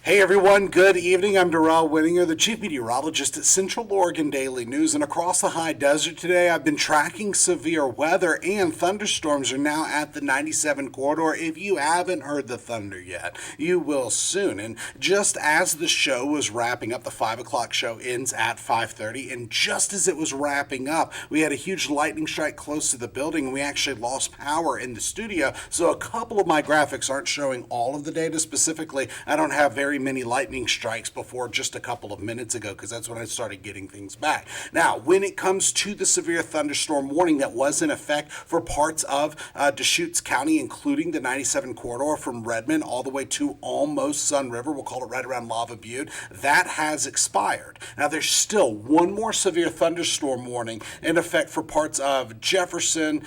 Hey everyone, good evening. I'm Darrell Winninger, the Chief Meteorologist at Central Oregon Daily News. And across the high desert today, I've been tracking severe weather, and thunderstorms are now at the 97 corridor. If you haven't heard the thunder yet, you will soon. And just as the show was wrapping up, the 5 o'clock show ends at 5:30. And just as it was wrapping up, we had a huge lightning strike close to the building, and we actually lost power in the studio. So a couple of my graphics aren't showing all of the data specifically. I don't have very many lightning strikes before just a couple of minutes ago, because that's when I started getting things back. Now, when it comes to the severe thunderstorm warning that was in effect for parts of Deschutes County, including the 97 corridor from Redmond all the way to almost Sun River, we'll call it right around Lava Butte, that has expired. Now, there's still one more severe thunderstorm warning in effect for parts of Jefferson,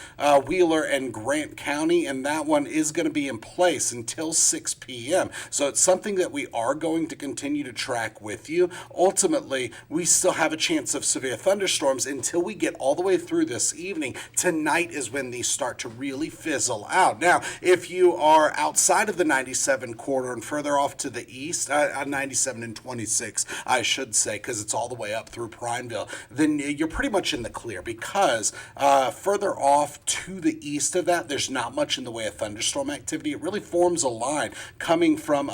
Wheeler, and Grant County, and that one is going to be in place until 6 p.m. So it's something that we are going to continue to track with you. Ultimately, we still have a chance of severe thunderstorms until we get all the way through this evening. Tonight is when these start to really fizzle out. Now, if you are outside of the 97 corridor and further off to the east, 97 and 26, I should say, because it's all the way up through Prineville, then you're pretty much in the clear, because further off to the east of that, there's not much in the way of thunderstorm activity. It really forms a line coming from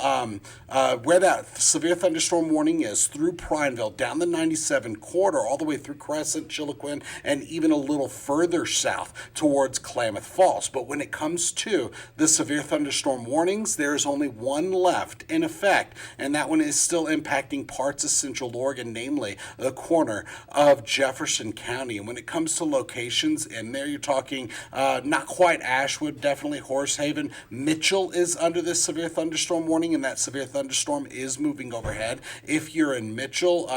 where that severe thunderstorm warning is through Prineville, down the 97 corridor, all the way through Crescent, Chiloquin, and even a little further south towards Klamath Falls. But when it comes to the severe thunderstorm warnings, there's only one left in effect, and that one is still impacting parts of Central Oregon, namely the corner of Jefferson County. And when it comes to locations in there, you're talking not quite Ashwood, definitely Horsehaven. Mitchell is under this severe thunderstorm warning, and that severe thunderstorm is moving overhead if you're in Mitchell,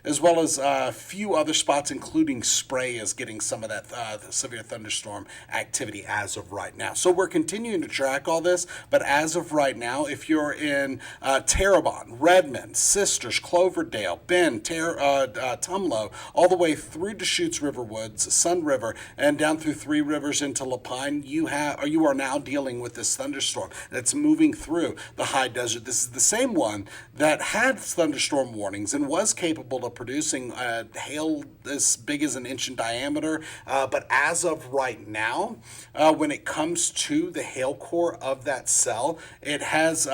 as well as a few other spots, including Spray is getting some of that severe thunderstorm activity as of right now. So we're continuing to track all this, but as of right now, if you're in Terrebonne, Redmond, Sisters, Cloverdale, Bend, Tumlo, all the way through Deschutes River Woods, Sun River, and down through Three Rivers into Lapine, you are now dealing with this thunderstorm that's moving through the high desert. This is the same one that had thunderstorm warnings and was capable of producing hail as big as an inch in diameter. But as of right now, when it comes to the hail core of that cell, it has...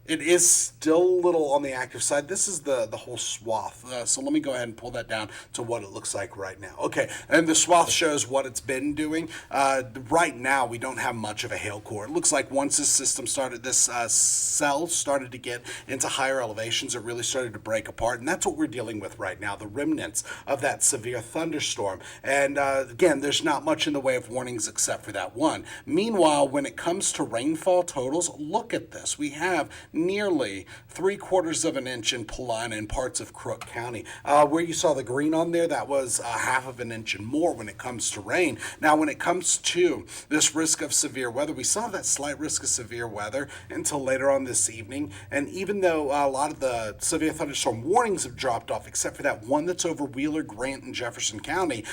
it is still a little on the active side. This is the whole swath. So let me go ahead and pull that down to what it looks like right now. Okay, and the swath shows what it's been doing. Right now, we don't have much of a hail core. It looks like once this system started, this cell started to get into higher elevations, it really started to break apart. And that's what we're dealing with right now, the remnants of that severe thunderstorm. And again, there's not much in the way of warnings except for that one. Meanwhile, when it comes to rainfall totals, look at this. We have nearly 3/4 of an inch in Paulina and parts of Crook County. Where you saw the green on there, that was 1/2 of an inch and more when it comes to rain. Now, when it comes to this risk of severe weather, we saw that slight risk of severe weather until later on this evening. And even though a lot of the severe thunderstorm warnings have dropped off, except for that one that's over Wheeler, Grant, and Jefferson County,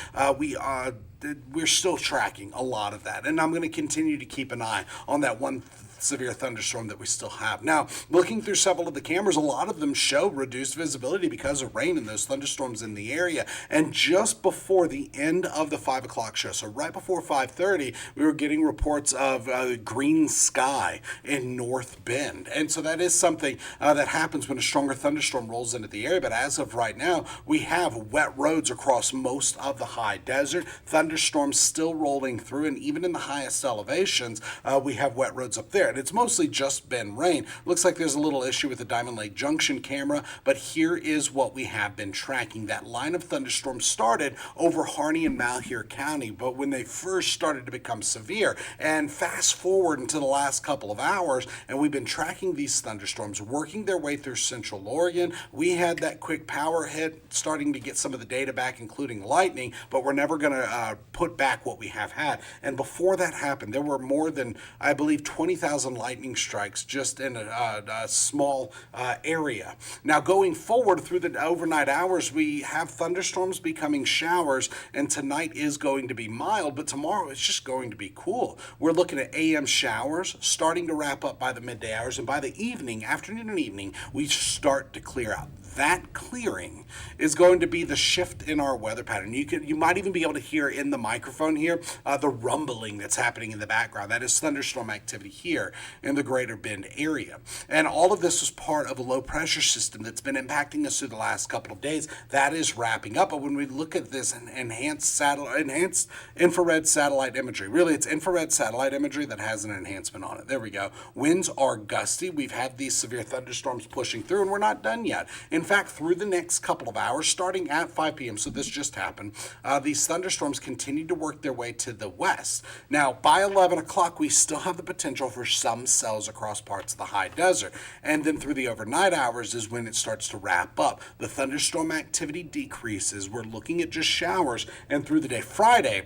we're still tracking a lot of that. And I'm going to continue to keep an eye on that one severe thunderstorm that we still have. Now, looking through several of the cameras, a lot of them show reduced visibility because of rain and those thunderstorms in the area. And just before the end of the 5 o'clock show, so right before 5:30, we were getting reports of green sky in North Bend. And so that is something that happens when a stronger thunderstorm rolls into the area. But as of right now, we have wet roads across most of the high desert, thunderstorms still rolling through, and even in the highest elevations, we have wet roads up there. And it's mostly just been rain. Looks like there's a little issue with the Diamond Lake Junction camera, but here is what we have been tracking. That line of thunderstorms started over Harney and Malheur County, but when they first started to become severe, and fast forward into the last couple of hours, and we've been tracking these thunderstorms working their way through Central Oregon. We had that quick power hit, starting to get some of the data back, including lightning, but we're never going to put back what we have had. And before that happened, there were more than, I believe, 20,000 3,000 lightning strikes just in a small area. Now, going forward through the overnight hours, we have thunderstorms becoming showers, and tonight is going to be mild, but tomorrow it's just going to be cool. We're looking at AM showers starting to wrap up by the midday hours, and by the evening, afternoon and evening, we start to clear out. That clearing is going to be the shift in our weather pattern. You might even be able to hear in the microphone here the rumbling that's happening in the background. That is thunderstorm activity here in the Greater Bend area. And all of this is part of a low pressure system that's been impacting us through the last couple of days. That is wrapping up. But when we look at this enhanced infrared satellite imagery, really it's infrared satellite imagery that has an enhancement on it. There we go. Winds are gusty. We've had these severe thunderstorms pushing through, and we're not done yet. In fact, through the next couple of hours, starting at 5 p.m., so this just happened, these thunderstorms continue to work their way to the west. Now, by 11 o'clock, we still have the potential for some cells across parts of the high desert. And then through the overnight hours is when it starts to wrap up. The thunderstorm activity decreases. We're looking at just showers. And through the day Friday,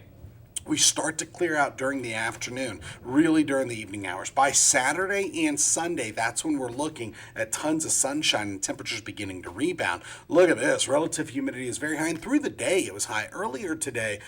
we start to clear out during the afternoon, really during the evening hours. By Saturday and Sunday, that's when we're looking at tons of sunshine and temperatures beginning to rebound. Look at this. Relative humidity is very high, and through the day, it was high. Earlier today,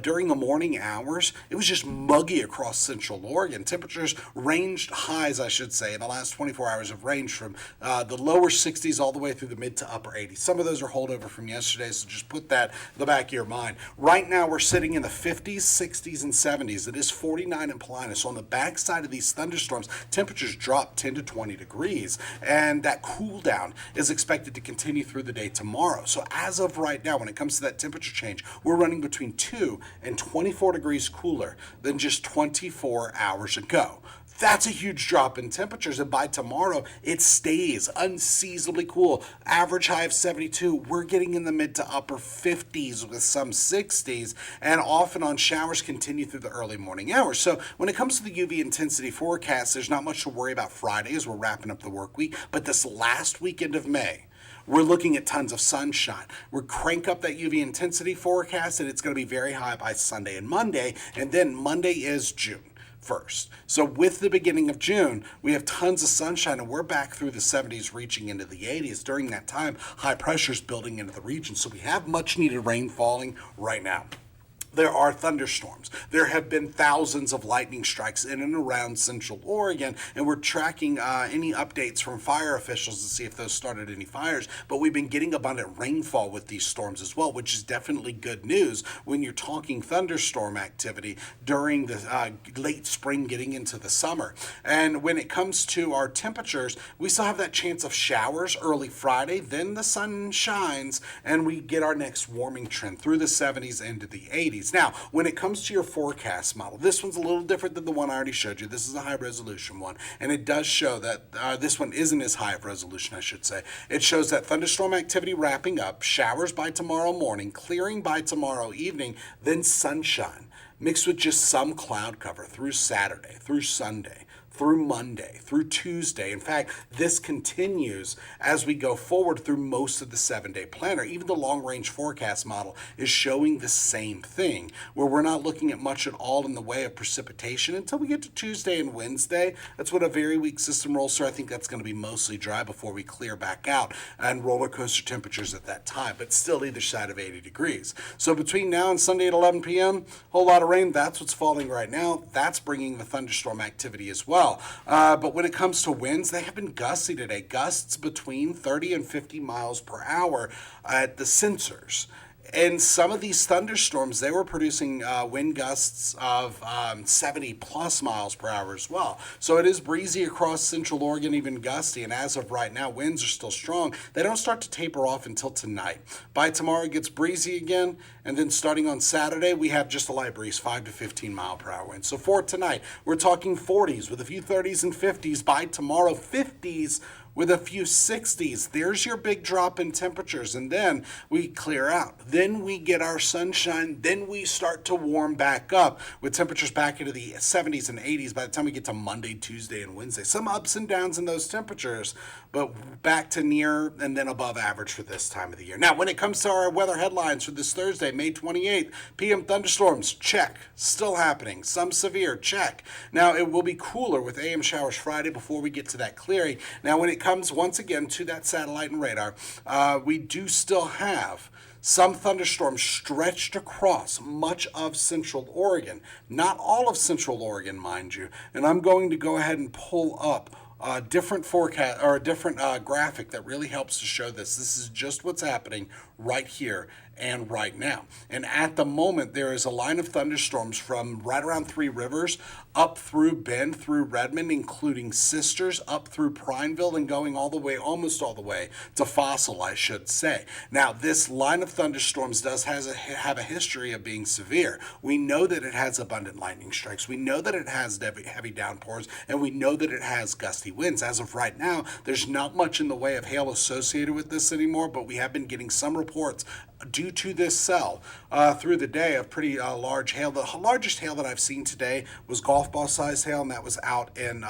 during the morning hours, it was just muggy across Central Oregon. Temperatures ranged, highs, I should say, in the last 24 hours have ranged from the lower 60s all the way through the mid to upper 80s. Some of those are holdover from yesterday, so just put that in the back of your mind. Right now, we're sitting in the 50s, 60s, and 70s. It is 49 in Paulina. So on the backside of these thunderstorms, temperatures drop 10 to 20 degrees, and that cool down is expected to continue through the day tomorrow. So as of right now, when it comes to that temperature change, we're running between 2 and 24 degrees cooler than just 24 hours ago. That's a huge drop in temperatures, and by tomorrow, it stays unseasonably cool. Average high of 72. We're getting in the mid to upper 50s with some 60s, and off and on showers continue through the early morning hours. So when it comes to the UV intensity forecast, there's not much to worry about Friday as we're wrapping up the work week, but this last weekend of May, we're looking at tons of sunshine. We're crank up that UV intensity forecast, and it's going to be very high by Sunday and Monday, and then Monday is June 1st. So with the beginning of June, we have tons of sunshine, and we're back through the 70s, reaching into the 80s. During that time, high pressure is building into the region, so we have much needed rain falling right now. There are thunderstorms. There have been thousands of lightning strikes in and around Central Oregon, and we're tracking any updates from fire officials to see if those started any fires. But we've been getting abundant rainfall with these storms as well, which is definitely good news when you're talking thunderstorm activity during the late spring getting into the summer. And when it comes to our temperatures, we still have that chance of showers early Friday, then the sun shines, and we get our next warming trend through the 70s into the 80s. Now, when it comes to your forecast model, this one's a little different than the one I already showed you. This is a high resolution one, and it does show that this one isn't as high of resolution, I should say. It shows that thunderstorm activity wrapping up, showers by tomorrow morning, clearing by tomorrow evening, then sunshine, mixed with just some cloud cover through Saturday, through Sunday, through Monday, through Tuesday. In fact, this continues as we go forward through most of the 7-day planner. Even the long-range forecast model is showing the same thing, where we're not looking at much at all in the way of precipitation until we get to Tuesday and Wednesday. That's when a very weak system rolls through. I think that's going to be mostly dry before we clear back out and roller coaster temperatures at that time, but still either side of 80 degrees. So between now and Sunday at 11 p.m., whole lot of rain. That's what's falling right now. That's bringing the thunderstorm activity as well. But when it comes to winds, they have been gusty today. Gusts between 30 and 50 miles per hour at the sensors. And some of these thunderstorms, they were producing wind gusts of 70 plus miles per hour as well. So it is breezy across Central Oregon, even gusty. And as of right now, winds are still strong. They don't start to taper off until tonight. By tomorrow, it gets breezy again. And then starting on Saturday, we have just a light breeze, 5 to 15 mile per hour winds. So for tonight, we're talking 40s with a few 30s and 50s. By tomorrow, 50s with a few 60s. There's your big drop in temperatures, and then we clear out. Then we get our sunshine. Then we start to warm back up with temperatures back into the 70s and 80s by the time we get to Monday, Tuesday, and Wednesday. Some ups and downs in those temperatures, but back to near and then above average for this time of the year. Now, when it comes to our weather headlines for this Thursday, May 28th, PM thunderstorms, check. Still happening. Some severe, check. Now, it will be cooler with AM showers Friday before we get to that clearing. Now, when it comes once again to that satellite and radar, we do still have some thunderstorms stretched across much of Central Oregon. Not all of Central Oregon, mind you. And I'm going to go ahead and pull up a different forecast or a different graphic that really helps to show this. This is just what's happening right here and right now. And at the moment, there is a line of thunderstorms from right around Three Rivers up through Bend, through Redmond, including Sisters, up through Prineville, and going all the way, almost all the way to Fossil, I should say. Now, this line of thunderstorms does have a history of being severe. We know that it has abundant lightning strikes. We know that it has heavy downpours, and we know that it has gusty winds. As of right now, there's not much in the way of hail associated with this anymore, but we have been getting some reports due to this cell through the day of pretty large hail. The largest hail that I've seen today was golf ball sized hail, and that was out in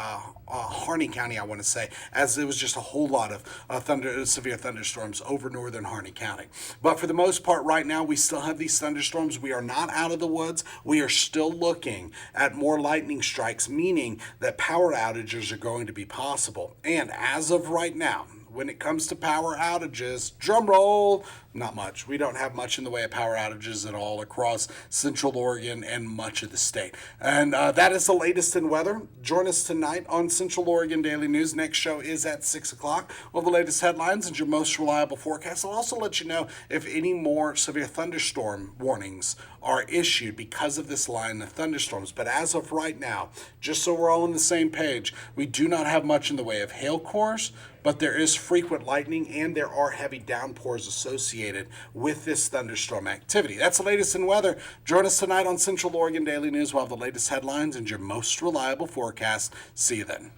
Harney County, I want to say, as it was just a whole lot of severe thunderstorms over northern Harney County. But for the most part right now, we still have these thunderstorms. We are not out of the woods. We are still looking at more lightning strikes, meaning that power outages are going to be possible. And as of right now, when it comes to power outages, drum roll, not much. We don't have much in the way of power outages at all across Central Oregon and much of the state. And that is the latest in weather. Join us tonight on Central Oregon Daily News. Next show is at 6 o'clock. Well, the latest headlines and your most reliable forecast. I'll also let you know if any more severe thunderstorm warnings are issued because of this line of thunderstorms. But as of right now, just so we're all on the same page, we do not have much in the way of hail cores, but there is frequent lightning and there are heavy downpours associated with this thunderstorm activity. That's the latest in weather. Join us tonight on Central Oregon Daily News. We'll have the latest headlines and your most reliable forecast. See you then.